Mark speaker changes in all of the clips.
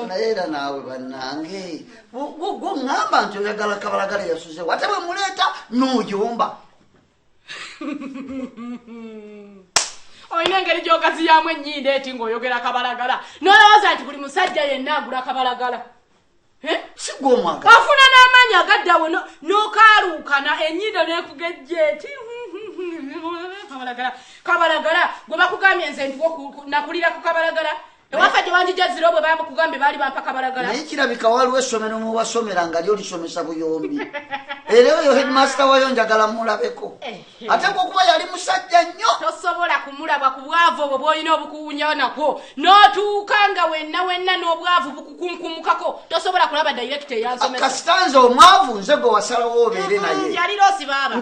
Speaker 1: naye era naawe bannange ngamba nti oyagala kabalagala yasuze ate bwe muleeta n'ojomba
Speaker 2: oyina engeri gy'ogaziyamu ennyindo eti ng'oyogera kabalagala n'olowooza nti buli musajja yenna agula kabalagala
Speaker 1: sigomwaga
Speaker 2: afuna n'amaanyi agaddawo n'okaaluukana ennyindo n'ekugejja eti kabalagala gwe bakugambye nze nakulira ku kabalagala ewaffe tewandijazira bwe bakugambye baali bampa kabalagala
Speaker 1: naye kirabika waliwo essomero muwasomera nga lyo lisomesa buyombi era oyo headmaster wayo njagala mulabeko ate bwokuba yali musajja nnyo
Speaker 2: tosobola kumulaba ku bwavu obwo bw'olina obukuwunya nakwo n'otuuka nga wenna n'obwavu bukukunkumukako tosobola kulaba director eyansomesa
Speaker 1: kasitanze omwavu nze gwe wasalawo obeere naye
Speaker 2: yali loosi baaba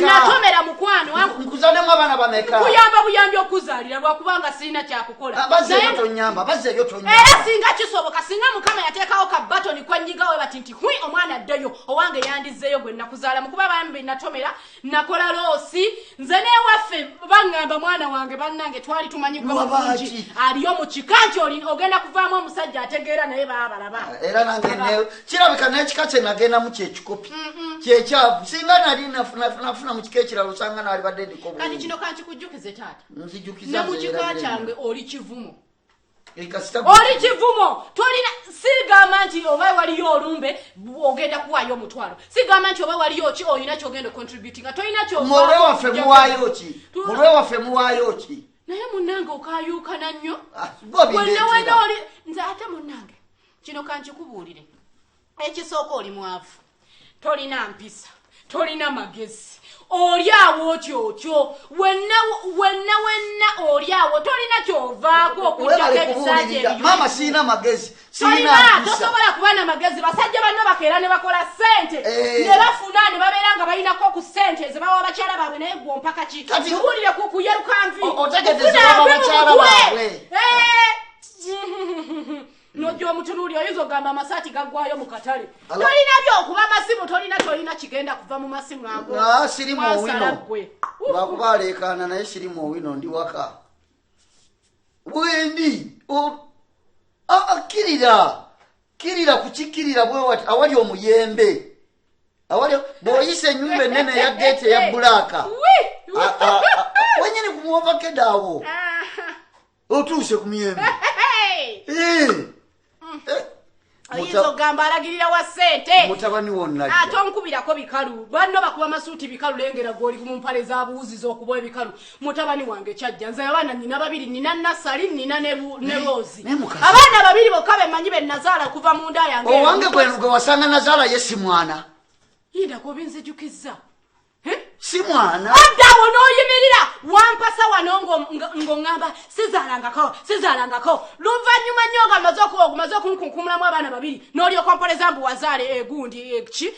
Speaker 2: natomera mukwano
Speaker 1: nkuzanemu abaana bameka
Speaker 2: kuyamba buyambi okuzaalira lwakubanga sirina kyakukola
Speaker 1: bazzeeyo tonyamba bazzeeyo tonyamba
Speaker 2: era singa kisoboka singa mukama yateekawo ka batoni kwenyigawe bati nti hui omwana addeyo owange yandizzeeyo gwe nakuzaala mukuba bambi natomera nakola loosi nze n'ewaffe baŋŋamba mwana wange bannange twali tumanyigwa bulungi aliyo mu kika nti ogenda kuvaamu omusajja ategeera naye baabalaba
Speaker 1: era nange kirabika n'ekika kye nagendamu kyekikopi kyekyavu singa nali nafuna mu kika ekirala osanga naali badde ndiko bulungi
Speaker 2: kati kino kankikujjukize taata
Speaker 1: nzijukiza
Speaker 2: ne mu kika kyange oli kivumo
Speaker 1: oli
Speaker 2: kivumo tolina sigamba nti oba waliyo olumbe ogenda kuwaayo omutwalo sigamba nti oba waliyo ki olina kyogenda contributinga tolina
Speaker 1: mulwe waffe muwaayo ki mulwe waffe muwaayo ki
Speaker 2: naye munnange okaayuukana nnyo
Speaker 1: wenna
Speaker 2: oli nze ate munnange kino kankikubuulire ekisooka oli mwavu tolina mpisa tolina magezi oli awo kyokyo wenna oli awo tolina kyovaako okujjako ebisaaje ebyo
Speaker 1: mama siina magezi
Speaker 2: tosobola kuba na magezi basajja banno bakeera ne bakola ssente ne bafuna ne babeera nga balinako ku ssente ze bawa bakyala baabwe naye gwo mpaka ki kiwulire kuyerukanvi
Speaker 1: otegedezebaba bakyala baabwe
Speaker 2: nojja omutunuuli oyinza ogamba amasaati gaggwayo mu katale tolina byokuba masimu tolina kigenda kuva mu masimu ago
Speaker 1: sirimu owino lwakuba aleekaana naye sirimu owino ndi waka bwendi kirira kukikirira bwewati awali omuyembe bw'oyisa ennyumba ennene eya geeti eya bulaaka wenyini ku muovakede awo otuuse ku muyembe
Speaker 2: ayinza ogamba alagirira wa ssente
Speaker 1: mutabani wonna
Speaker 2: ate onkubirako bikalu banno bakuba masuuti bikalu lengera gwoli mu mpale za buuzi z'okuba ebikalu mutabani wange kyajja nze abaana nina babiri nina Nasali nina ne Roozi abaana babiri bokka bemanyi be nazaala okuva mu nda yange
Speaker 1: owange gwe wasanga nazaala ye si mwana
Speaker 2: yindako binzijukizza
Speaker 1: si mwana
Speaker 2: addawo n'oyimirira wampasa wano ng'oŋŋamba sizaalangako luvannyuma nnyo nga omaze okunkunkumulamu abaana babiri n'olyoka mpoleza mbu wazaale egundi ki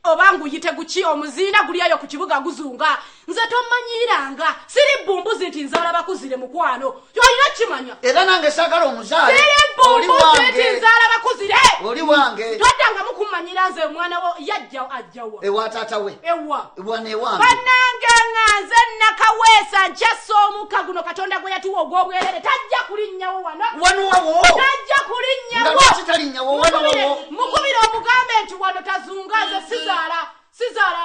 Speaker 2: oba nguyite guki omuziina guliayo ku kibuga guzunga nze tommanyiranga siri bumbuzi nti nzaala bakuzire mukwano olina kimanya
Speaker 1: era nange saagala omuzaale
Speaker 2: siri bumbuzi nti nzaala bakuzire
Speaker 1: oli wange
Speaker 2: toddangamu kummanyira nze omwana wo yajja ajjawa
Speaker 1: ewa taata we
Speaker 2: ewa
Speaker 1: newange
Speaker 2: bannange nga nze nakaweesa nkyassa omukka guno katonda gwe yatuwa ogw'obwerere tajja kulinnyawo
Speaker 1: wanuwawo
Speaker 2: tajja kulinnyawo mukubira omugambe nti wano tazunga nze sizaala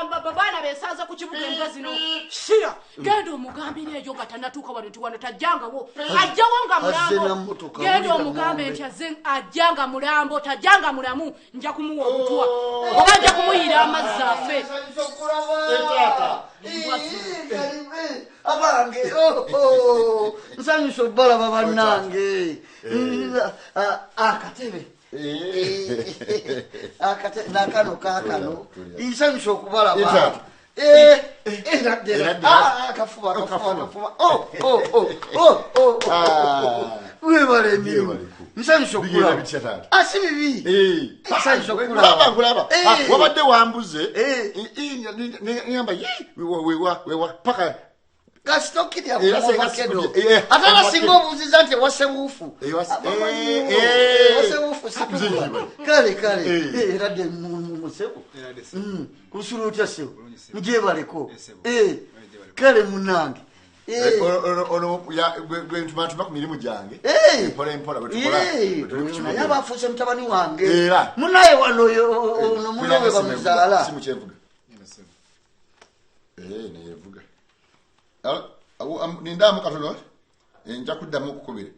Speaker 2: babaana beesanze ku kibuga embwa zino shira genda omugambire eyo nga tannatuuka wano nti wano tajjangawo ajjawo nga mulambo genda omugambe nti ajja nga mulambo tajja nga mulamu nja kumuwa obutwa oba nja kumuyira amazzi afe
Speaker 1: abange nsanyusa obalaba bannange akatebe nakano kakano nsanyusa okubalaba kafuba webala emirimu nsanyusa okulaba si bibi nsanyusa okulaba
Speaker 3: wabadde wambuze ngamba wewa paka
Speaker 1: kasitokirya kumakedo ate abasinga obuuziza nti wasebuufu wasebuufu situla kale eradde musebo kusula otya sebo mujebaleko kale munange
Speaker 3: ono ya ntuma ku mirimu gyange mpola
Speaker 1: naye abafuuse mutabani wange munaye wano ono mulowe bamuzaala
Speaker 3: simu kyevuga neyevuga nindamu katono nja kuddamu okukubira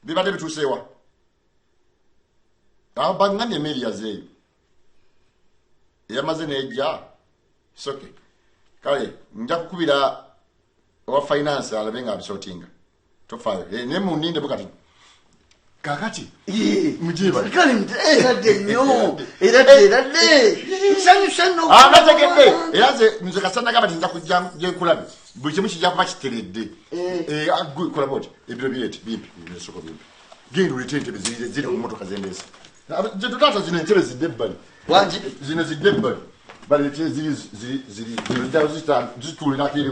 Speaker 3: bibadde bituuseewa awo baŋŋamye emmeri yazeeyo eyamaze nejja soke kale nja kukubira owa finance alabe nga abisotinga tofaayo ne muninde bukati kakati mujiba
Speaker 1: kale eradde nnyo eradde nsanyuse
Speaker 3: nategedde era nze kasana gamba nza kujja nkulabe buli kimu kijja kuba kiteredde kolaba oti ebiro byeti bimpi nesoko bimpi genda olete entebe ziri ku motoka zendeesa tutaata zino entebe zidde ebbali zino zidde ebbali balete zituulirako eri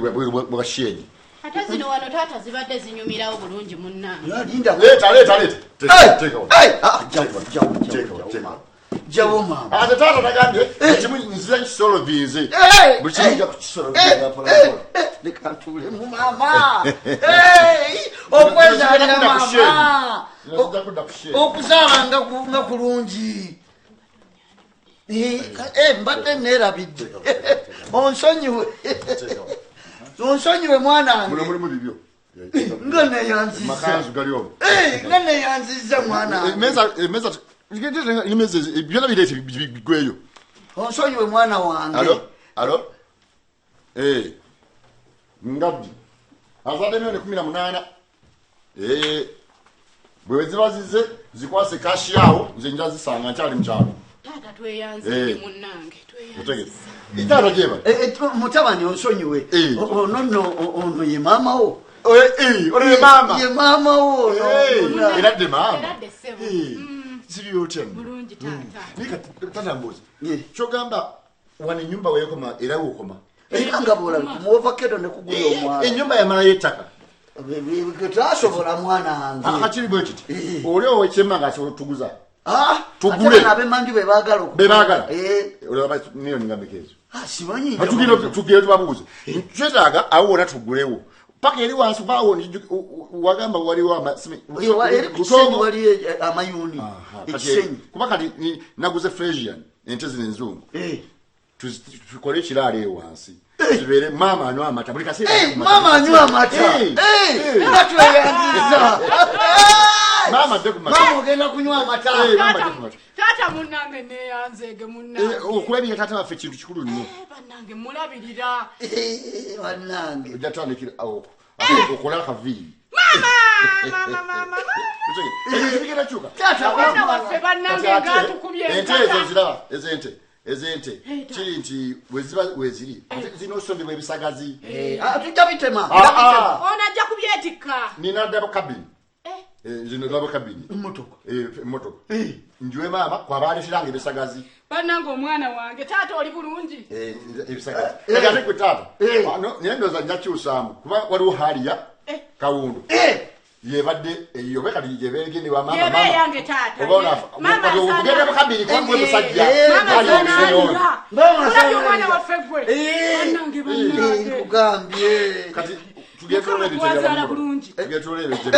Speaker 3: bwasheni
Speaker 2: ate zino wano taata zibadde zinyumirawo bulungi munnange
Speaker 1: jawo mama
Speaker 3: ate taata nagambye ekimu nzira nkisolovinze buli kimu nja
Speaker 1: leka ntulemu mama okwezaalira mama okuzaala nga kulungi mbadde neerabidde onsonyiwe mwanange nga neyanziza mwanange byona bireete bigweyo onsonyiwe mwana wange
Speaker 3: ngabbi azadde milioni 18 bwe ziba zize zikwase kashi yawo nze nja zisanga nkyali mukyalo
Speaker 2: taata tweyanzire munnange
Speaker 3: itaata jeba
Speaker 1: mutabani onsonyiwe ono ye maama wo ye maama wo
Speaker 3: eradde maama
Speaker 2: eradde ssebo
Speaker 3: ziri otya
Speaker 2: bulungi taata
Speaker 3: tata mbuzi kyogamba wano ennyumba wekoma era wokoma
Speaker 1: era nga bwolabe kumuovakedo ne kugula omwana
Speaker 3: ennyumba yamala yettaka
Speaker 1: tasobola mwana wange
Speaker 3: akiri bwe kiti oli owekyema ngaasobola tuguza
Speaker 1: tugule abemanju bebagala
Speaker 3: bebagala olaba niyo ningambekezo
Speaker 1: simanyi
Speaker 3: tugire tubabuuze twetaaga awo wona tugulewo paka eri wansi bawo wagamba waliwo
Speaker 1: kusenyi wali amayuni ekisenyi
Speaker 3: kuba kati naguze fresian ente zino enzungu tukole ekiraalo eyo wansi zibeere maama anywa amata buli kaseera
Speaker 1: maama anywa amata nga tweyanziza mama ogenda kunywa amata
Speaker 2: taata munnange neyanzeege munnange
Speaker 3: okulabira taata waffe kintu kikulu nnyo
Speaker 2: bannange mulabirira
Speaker 1: bannange
Speaker 3: ojja tandikira okola akaviiri ebigenda kyuka
Speaker 2: abaana waffe bannange ngatukubye
Speaker 3: ente ezo ziraba ezente kiri nti weziri zino osondebwa ebisagazi
Speaker 1: tujja bitema
Speaker 2: ono ajja kubyetikka
Speaker 3: nina ddabo kabini zino ddabo kabini emmotoka njiwe maama kwabaleteranga ebisagazi
Speaker 2: bannange omwana wange taata oli bulungi
Speaker 3: ebisagazi ate gwe taata naye ndooza njakyusaamu kuba waliwo haliya kawundu yebadde yobe kati yebeegende wa mama
Speaker 2: yange taata
Speaker 3: ogenda mukabiri kwangwe musajja
Speaker 2: mulabye omwana waffe gwe bannange
Speaker 1: nkugambye
Speaker 3: kati
Speaker 2: twazala bulungi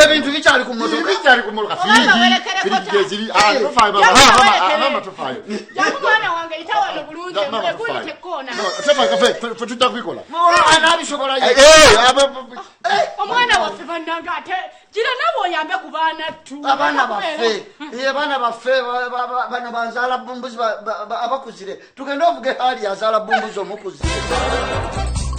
Speaker 1: ebintu bikyali ku motoka
Speaker 3: mama tofaayo
Speaker 2: jaku mwana wange itawano bulungi eguli tekkoona
Speaker 3: tujja kubikola
Speaker 1: anabisobola
Speaker 2: omwana waffe bannange ate gira nabo oyambe ku baana ttu
Speaker 1: abaana baffe bano banzaala bumbuzi abakuzire tugende ovuge hali azaala bumbuzi omukuzire